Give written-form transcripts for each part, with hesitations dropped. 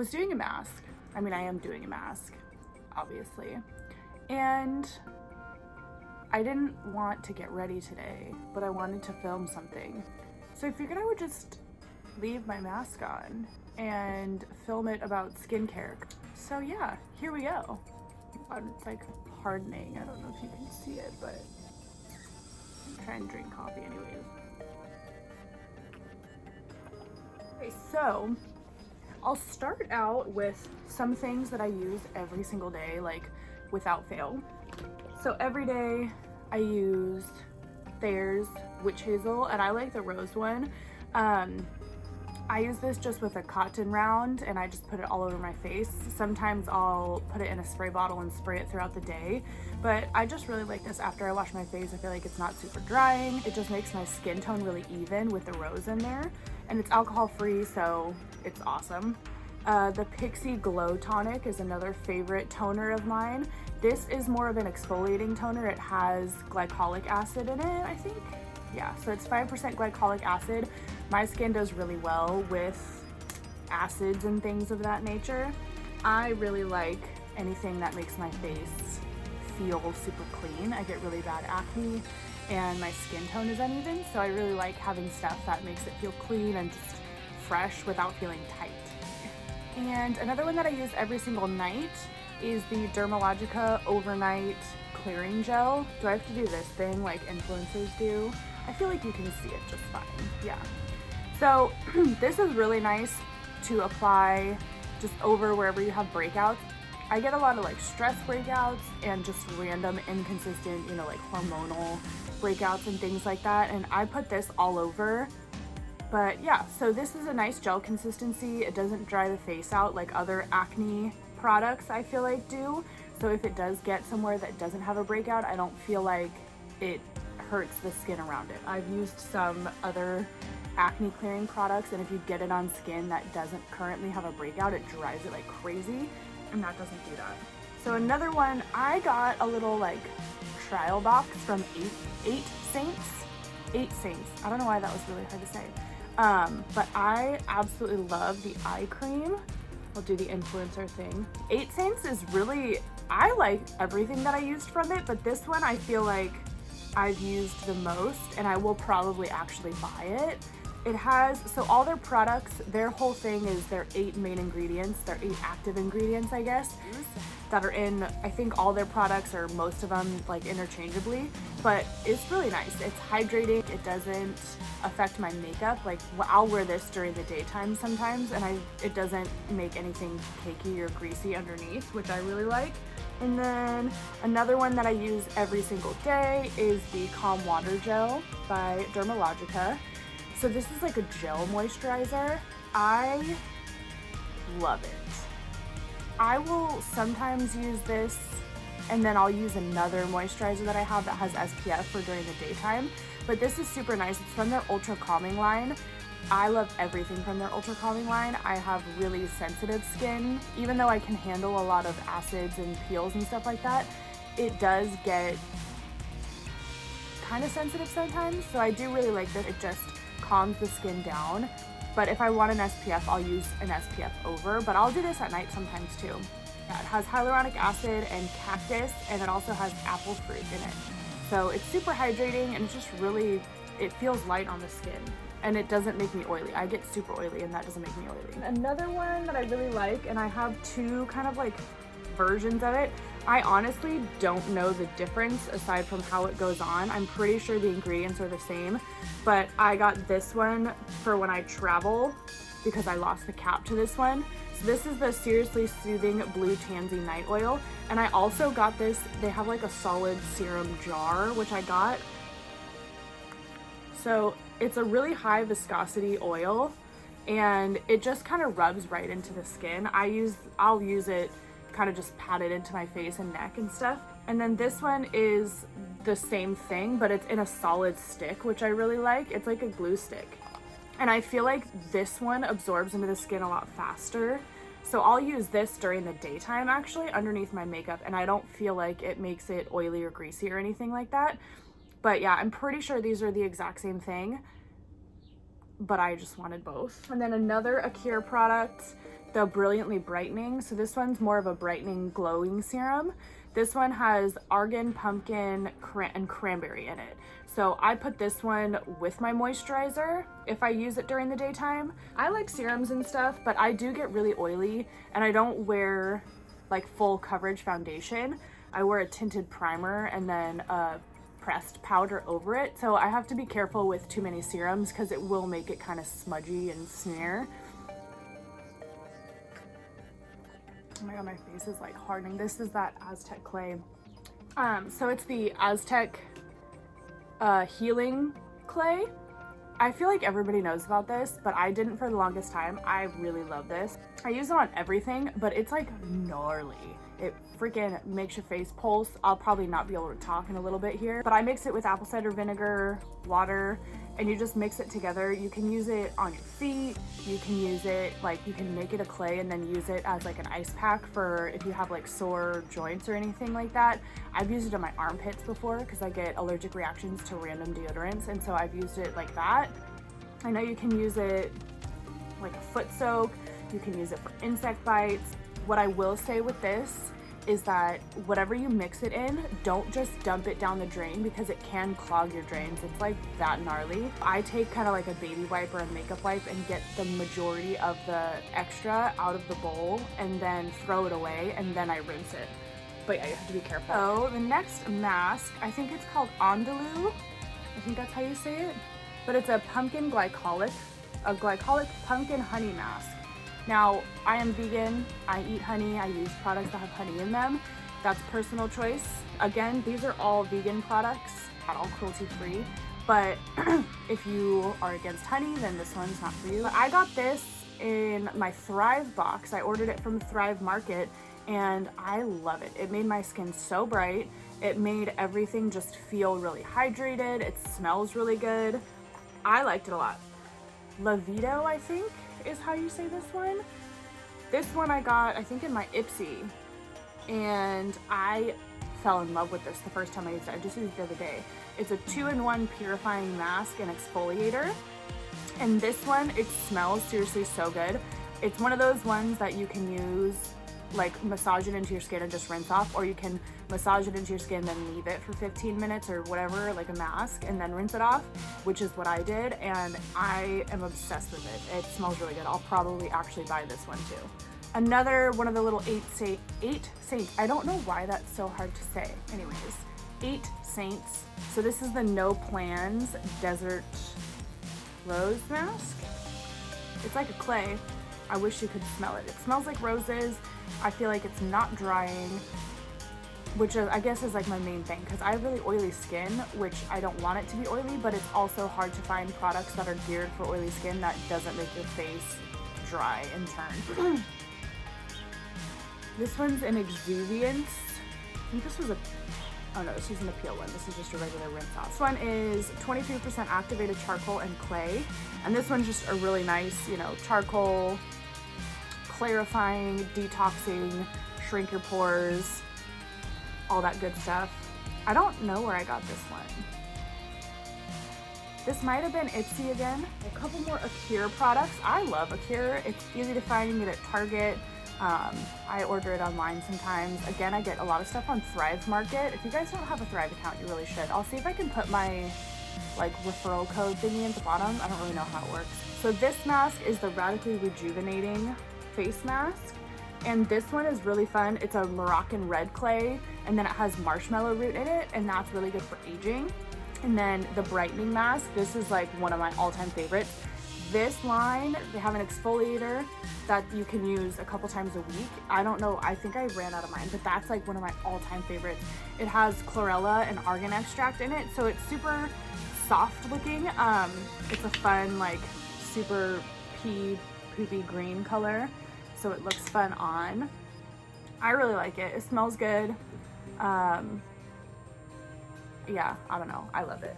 was doing a mask. I mean, I am doing a mask, obviously. And I didn't want to get ready today, but I wanted to film something. So I figured I would just leave my mask on and film it about skincare. So yeah, here we go. It's like hardening. I don't know if you can see it, but I'm trying to drink coffee anyways. Okay, so I'll start out with some things that I use every single day, like without fail. So every day I use Thayers Witch Hazel, and I like the rose one. I use this just with a cotton round and I just put it all over my face. Sometimes I'll put it in a spray bottle and spray it throughout the day, but I just really like this after I wash my face. I feel like it's not super drying. It just makes my skin tone really even with the rose in there, and it's alcohol free, so it's awesome. The PIXIE Glow Tonic is another favorite toner of mine. This is more of an exfoliating toner. It has glycolic acid in it, I think. Yeah, so it's 5% glycolic acid. My skin does really well with acids and things of that nature. I really like anything that makes my face feel super clean. I get really bad acne and my skin tone is uneven, so I really like having stuff that makes it feel clean and just fresh without feeling tight. And another one that I use every single night is the Dermalogica Overnight Clearing Gel. Do I have to do this thing like influencers do? I feel like you can see it just fine. Yeah. So this is really nice to apply just over wherever you have breakouts. I get a lot of like stress breakouts and just random inconsistent, you know, like hormonal breakouts and things like that. And I put this all over. But yeah, so this is a nice gel consistency. It doesn't dry the face out like other acne products I feel like do. So if it does get somewhere that doesn't have a breakout, I don't feel like it hurts the skin around it. I've used some other acne clearing products, and if you get it on skin that doesn't currently have a breakout, it dries it like crazy, and that doesn't do that. So another one, I got a little like trial box from 8 Saints. I don't know why that was really hard to say. But I absolutely love the eye cream. I'll do the influencer thing. 8 Saints is really, I like everything that I used from it, but this one I feel like I've used the most, and I will probably actually buy it. It has, so all their products, their whole thing is their 8 main ingredients, their 8 active ingredients, I guess, that are in, I think all their products, or most of them, like interchangeably, but it's really nice. It's hydrating, it doesn't affect my makeup. Like I'll wear this during the daytime sometimes, and it doesn't make anything cakey or greasy underneath, which I really like. And then another one that I use every single day is the Calm Water Gel by Dermalogica. So this is like a gel moisturizer. I love it. I will sometimes use this, and then I'll use another moisturizer that I have that has SPF for during the daytime. But this is super nice. It's from their Ultra Calming line. I love everything from their Ultra Calming line. I have really sensitive skin. Even though I can handle a lot of acids and peels and stuff like that, it does get kind of sensitive sometimes. So I do really like this. It just calms the skin down. But if I want an SPF, I'll use an SPF over, but I'll do this at night sometimes too. Yeah, it has hyaluronic acid and cactus, and it also has apple fruit in it. So it's super hydrating, and it's just really, it feels light on the skin, and it doesn't make me oily. I get super oily, and that doesn't make me oily. Another one that I really like, and I have two kind of like versions of it. I honestly don't know the difference aside from how it goes on. I'm pretty sure the ingredients are the same, but I got this one for when I travel because I lost the cap to this one. So this is the Seriously Soothing Blue Tansy Night Oil, and I also got this, they have like a solid serum jar, which I got. So it's a really high viscosity oil, and it just kind of rubs right into the skin. I'll use it, kind of just pat it into my face and neck and stuff. And then this one is the same thing, but it's in a solid stick, which I really like. It's like a glue stick. And I feel like this one absorbs into the skin a lot faster. So I'll use this during the daytime actually underneath my makeup, and I don't feel like it makes it oily or greasy or anything like that. But yeah, I'm pretty sure these are the exact same thing, but I just wanted both. And then another Acure product the Brilliantly Brightening. So this one's more of a brightening, glowing serum. This one has argan, pumpkin, and cranberry in it. So I put this one with my moisturizer if I use it during the daytime. I like serums and stuff, but I do get really oily and I don't wear like full coverage foundation. I wear a tinted primer and then a pressed powder over it. So I have to be careful with too many serums because it will make it kind of smudgy and smear. Oh my god, my face is like hardening. This is that Aztec clay. So it's the Aztec healing clay. I feel like everybody knows about this, but I didn't for the longest time. I really love this. I use it on everything, but it's like gnarly. It freaking makes your face pulse. I'll probably not be able to talk in a little bit here, but I mix it with apple cider vinegar, water, and you just mix it together. You can use it on your feet. You can use it, like you can make it a clay and then use it as like an ice pack for if you have like sore joints or anything like that. I've used it on my armpits before because I get allergic reactions to random deodorants, and so I've used it like that. I know you can use it like a foot soak. You can use it for insect bites. What I will say with this is that whatever you mix it in, don't just dump it down the drain because it can clog your drains. It's like that gnarly. I take kind of like a baby wipe or a makeup wipe and get the majority of the extra out of the bowl and then throw it away, and then I rinse it. But yeah, you have to be careful. So the next mask, I think it's called Andalou. I think that's how you say it. But it's a pumpkin glycolic, a glycolic pumpkin honey mask. Now, I am vegan, I eat honey, I use products that have honey in them. That's personal choice. Again, these are all vegan products, not all cruelty free, but if you are against honey, then this one's not for you. But I got this in my Thrive box. I ordered it from Thrive Market and I love it. It made my skin so bright. It made everything just feel really hydrated. It smells really good. I liked it a lot. Lavido, I think, is how you say this one. This one I got, I think, in my PIXIE, and I fell in love with this the first time I used it. I just used it the other day. It's a 2-in-1 purifying mask and exfoliator, and this one, it smells seriously so good. It's one of those ones that you can use, like massage it into your skin and just rinse off, or you can massage it into your skin then leave it for 15 minutes or whatever, like a mask, and then rinse it off, which is what I did, and I am obsessed with it. It smells really good. I'll probably actually buy this one too. Another one of the little 8 saints. I don't know why that's so hard to say. Anyways, 8 saints. So this is the No Plans Desert Rose Mask. It's like a clay. I wish you could smell it. It smells like roses. I feel like it's not drying, which I guess is like my main thing because I have really oily skin, which I don't want it to be oily, but it's also hard to find products that are geared for oily skin that doesn't make your face dry and turn. This one's an Exuviance. I think this was oh no, this isn't a peel one. This is just a regular rinse off. This one is 23% activated charcoal and clay. And this one's just a really nice, you know, charcoal, clarifying, detoxing, shrink your pores, all that good stuff. I don't know where I got this one. This might have been PIXIE again. A couple more Acure products. I love Acure. It's easy to find. You can get it at Target. I order it online sometimes. Again, I get a lot of stuff on Thrive Market. If you guys don't have a Thrive account, you really should. I'll see if I can put my like referral code thingy at the bottom. I don't really know how it works. So this mask is the Radically Rejuvenating face mask. And this one is really fun. It's a Moroccan red clay, and then it has marshmallow root in it, and that's really good for aging. And then the Brightening mask, this is like one of my all-time favorites. This line, they have an exfoliator that you can use a couple times a week. I don't know, I think I ran out of mine, but that's like one of my all-time favorites. It has chlorella and argan extract in it, so it's super soft looking. It's a fun, like super poopy green color, so it looks fun on. I really like it. It smells good. Yeah, I don't know. I love it.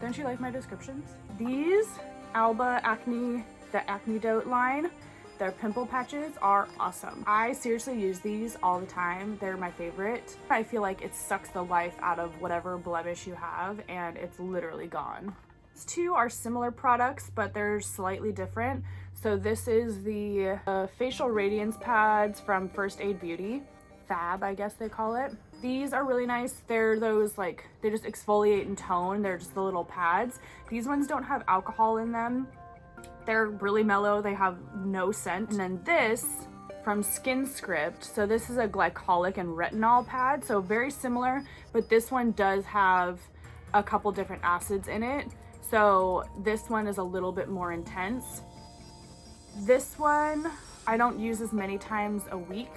Don't you like my descriptions? These Alba Acne, the Acne Dote line, their pimple patches are awesome. I seriously use these all the time. They're my favorite. I feel like it sucks the life out of whatever blemish you have, and it's literally gone. These two are similar products, but they're slightly different. So this is the facial radiance pads from First Aid Beauty. Fab, I guess they call it. These are really nice. They're those like, they just exfoliate and tone. They're just the little pads. These ones don't have alcohol in them. They're really mellow. They have no scent. And then this from Skin Script. So this is a glycolic and retinol pad. So very similar, but this one does have a couple different acids in it. So this one is a little bit more intense. This one I don't use as many times a week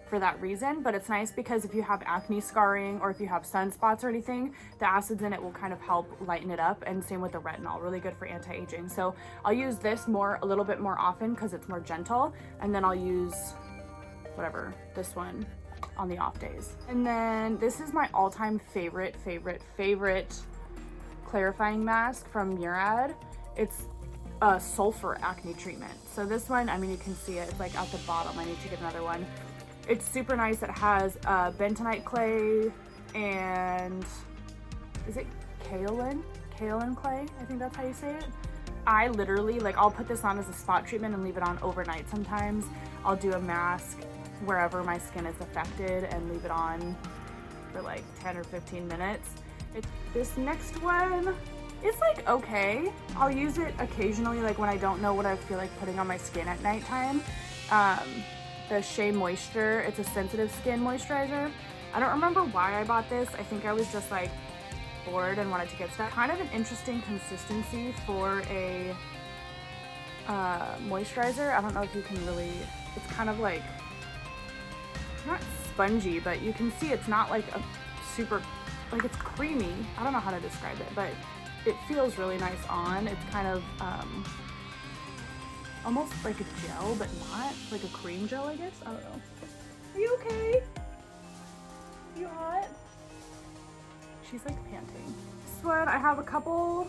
for that reason, but it's nice because if you have acne scarring or if you have sunspots or anything, the acids in it will kind of help lighten it up. And same with the retinol, really good for anti-aging. So I'll use this a little bit more often because it's more gentle, and then I'll use this one on the off days. And then this is my all-time favorite clarifying mask from Murad. It's a sulfur acne treatment. So this one, I mean, you can see it, it's like at the bottom. I need to get another one. It's super nice. It has bentonite clay and is it kaolin? Kaolin clay, I think that's how you say it. I literally, like, I'll put this on as a spot treatment and leave it on overnight sometimes. I'll do a mask wherever my skin is affected and leave it on for like 10 or 15 minutes. This next one, it's like okay. I'll use it occasionally, like when I don't know what I feel like putting on my skin at nighttime. The Shea Moisture, it's a sensitive skin moisturizer. I don't remember why I bought this. I think I was just like bored and wanted to get stuff. Kind of an interesting consistency for a moisturizer. I don't know if you can really, it's kind of like, not spongy, but you can see it's not like a super, like it's creamy. I don't know how to describe it, but it feels really nice on. It's kind of almost like a gel, but not like a cream gel, I guess. I don't know. Are you okay? You hot? She's like panting. This one, I have a couple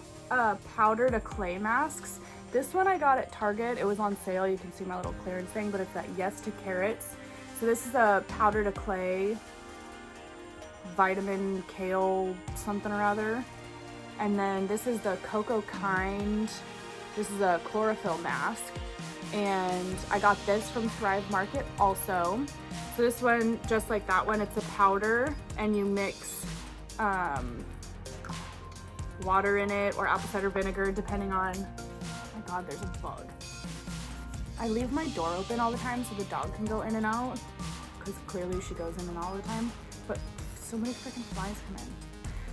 powder to clay masks. This one I got at Target. It was on sale. You can see my little clearance thing, but it's that Yes to Carrots. So this is a powder to clay vitamin kale something or other. And then this is the Cocoa Kind. This is a chlorophyll mask. And I got this from Thrive Market also. So this one, just like that one, it's a powder and you mix water in it or apple cider vinegar depending on, oh my god, there's a bug. I leave my door open all the time so the dog can go in and out because clearly she goes in and out all the time, but so many freaking flies come in.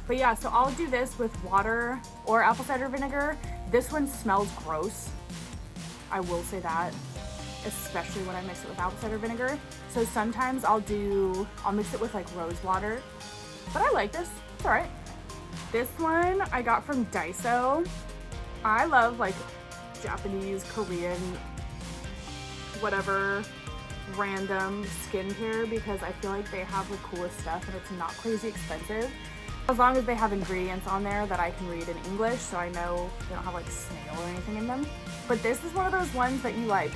But yeah, so I'll do this with water or apple cider vinegar. This one smells gross. I will say that, especially when I mix it with apple cider vinegar. So sometimes I'll mix it with like rose water, but I like this, it's all right. This one I got from Daiso. I love like Japanese, Korean, whatever, random skincare because I feel like they have the coolest stuff and it's not crazy expensive. As long as they have ingredients on there that I can read in English, so I know they don't have like snail or anything in them. But this is one of those ones that you like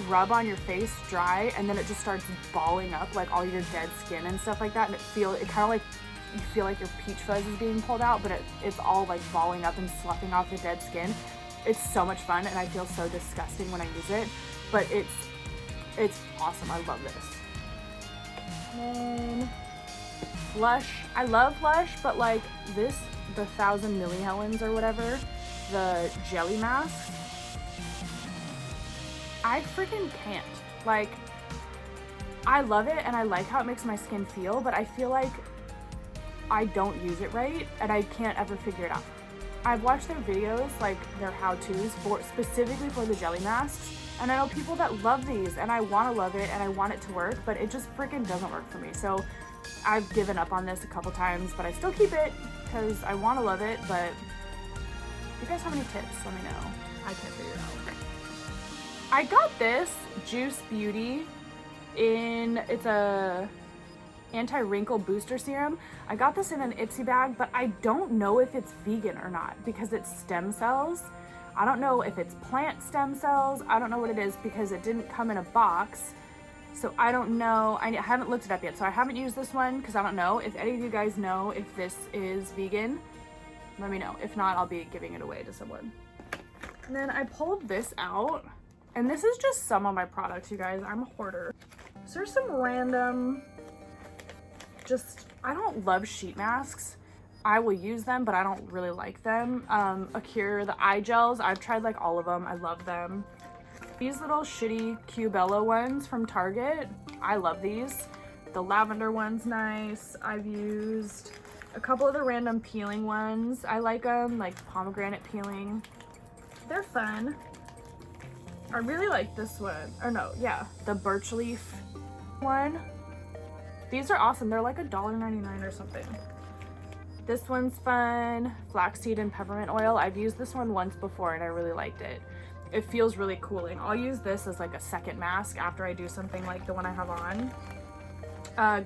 rub on your face dry and then it just starts balling up like all your dead skin and stuff like that, and it kind of like, you feel like your peach fuzz is being pulled out, but it's all like balling up and sloughing off the dead skin. It's so much fun and I feel so disgusting when I use it, but it's awesome. I love this. And blush. I love blush, but like this, the 1000 millihelens or whatever, the jelly mask, I freaking can't. Like, I love it and I like how it makes my skin feel, but I feel like I don't use it right and I can't ever figure it out. I've watched their videos, like their how-tos specifically for the jelly masks, and I know people that love these and I want to love it and I want it to work, but it just freaking doesn't work for me. So I've given up on this a couple times, but I still keep it because I want to love it. But if you guys have any tips, let me know. I can't figure it out. I got this Juice Beauty it's a anti-wrinkle booster serum. I got this in an PIXIE bag, but I don't know if it's vegan or not because it's stem cells. I don't know if it's plant stem cells. I don't know what it is because it didn't come in a box. So I don't know. I haven't looked it up yet, so I haven't used this one because I don't know. If any of you guys know if this is vegan, let me know. If not, I'll be giving it away to someone. And then I pulled this out. And this is just some of my products, you guys. I'm a hoarder. So there's some random, I don't love sheet masks. I will use them, but I don't really like them. Acure, the eye gels, I've tried like all of them. I love them. These little shitty Cubella ones from Target, I love these. The lavender one's nice. I've used a couple of the random peeling ones. I like them, like pomegranate peeling. They're fun. I really like this one. Or no, yeah, the birch leaf one. These are awesome. They're like $1.99 or something. This one's fun. Flaxseed and peppermint oil. I've used this one once before and I really liked it. It feels really cooling. I'll use this as like a second mask after I do something like the one I have on.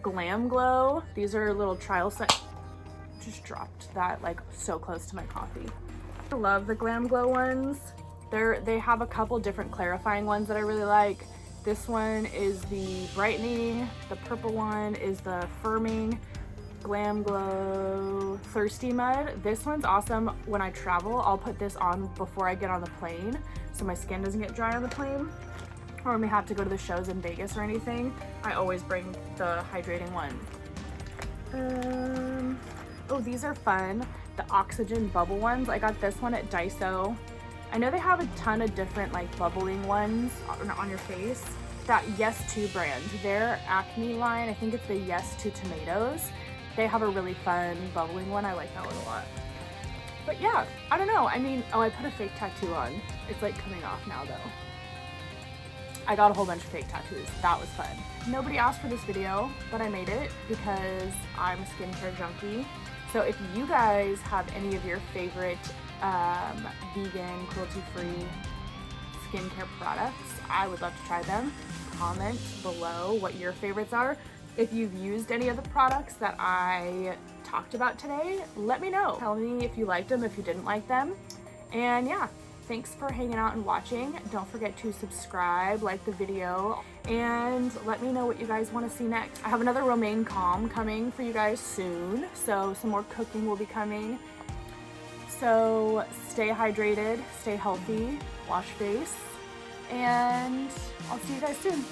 Glam Glow. These are little trial set. Just dropped that like so close to my coffee. I love the Glam Glow ones. They have a couple different clarifying ones that I really like. This one is the Brightening. The purple one is the Firming. Glam Glow Thirsty Mud. This one's awesome. When I travel, I'll put this on before I get on the plane so my skin doesn't get dry on the plane. Or when we have to go to the shows in Vegas or anything, I always bring the hydrating one. Oh, these are fun. The Oxygen Bubble ones. I got this one at Daiso. I know they have a ton of different like bubbling ones on your face. That Yes To brand, their Acne line, I think it's the Yes To Tomatoes. They have a really fun bubbling one. I like that one a lot. But yeah, I don't know. I mean, oh, I put a fake tattoo on. It's like coming off now though. I got a whole bunch of fake tattoos. That was fun. Nobody asked for this video, but I made it because I'm a skincare junkie. So if you guys have any of your favorite vegan, cruelty-free skincare products, I would love to try them. Comment below what your favorites are. If you've used any of the products that I talked about today, let me know. Tell me if you liked them, if you didn't like them. And yeah, thanks for hanging out and watching. Don't forget to subscribe, like the video, and let me know what you guys want to see next. I have another Romaine Calm coming for you guys soon, so some more cooking will be coming. So stay hydrated, stay healthy, wash face, and I'll see you guys soon.